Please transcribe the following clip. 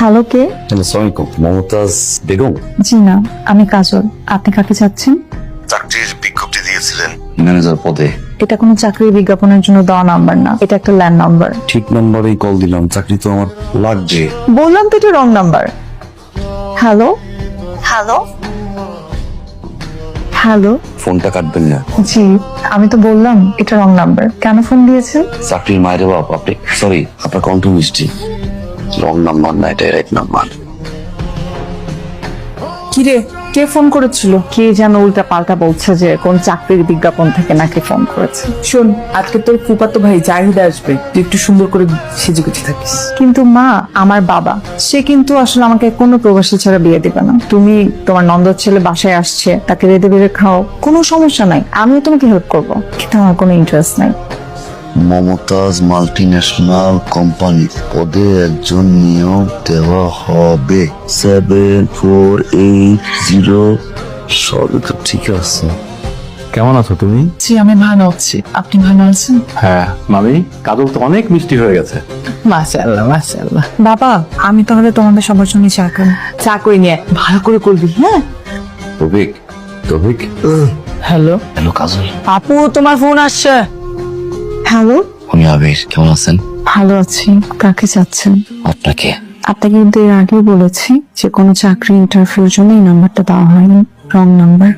Hello, কে? আসসালামু আলাইকুম, মমতাজ বেগম? জি না, আমি কাজল। আপনি কাকে চাচ্ছেন? চাকরির বিজ্ঞপ্তি দিয়েছিলেন ম্যানেজার পদে। এটা কোনো চাকরির বিজ্ঞাপনের জন্য দেওয়া নাম্বার না, এটা একটা ল্যান্ড নাম্বার। ঠিক নাম্বারেই কল দিলাম, চাকরি তো আমার লাগবে। বললাম তো এটা wrong number. Hello hello hello. ফোনটা কাটবেন না। জি, আমি তো বললাম এটা রং নাম্বার। কেন ফোন দিয়েছেন? চাকরির মায়ের বাপ আপনি। সরি, আপনার কণ্ঠ মিষ্টি। রং নাম্বার না, এটা রাইট নাম্বার। কিরে, কে ফোন করেছিল? কে যেন উল্টা পাল্টা বলছে যে কোন চাকরির বিজ্ঞাপন থেকে নাকি ফোন করেছে। শোন, আজকে তোর ফুফাতো ভাই জাহিদ আসবে, তুই একটু সুন্দর করে সেজে গুজে থাকিস। কিন্তু মা, আমার বাবা সে কিন্তু আসলে আমাকে কোনো প্রবাসী ছাড়া বিয়ে দিবে না। তুমি তোমার নন্দর ছেলে বাসায় আসছে, তাকে রেঁধে বেড়ে খাও, কোনো সমস্যা নাই, আমিও তোমাকে হেল্প করবো, কিন্তু আমার কোনো ইন্টারেস্ট নাই। মমতাজ মাল্টিন্যাশনাল কোম্পানি পদে একজন নিয়োগ দেওয়া হবে। 7480। সবই তো ঠিক আছে। কেমন আছো তুমি? জি, আমি ভালো আছি। আপনি ভালো আছেন? হ্যাঁ মামি, কাজল তো অনেক মিষ্টি হয়ে গেছে। মাশাআল্লাহ মাশাআল্লাহ। বাবা, আমি তাহলে তোমাদের সবার জন্য চা খাই। চা করে নিয়ে ভালো করে করবি, হ্যাঁ? তৌফিক, তৌফিক। হ্যালো হ্যালো কাজল। আপু, তোমার ফোন আসছে। হ্যালো, আমি আবির, কেমন আছেন? ভালো আছি। কাকে চাচ্ছেন? আপনাকে। আপনাকে কিন্তু এর আগেই বলেছি যে কোনো চাকরি ইন্টারভিউর জন্য এই নাম্বারটা দেওয়া হয়নি, রং নাম্বার।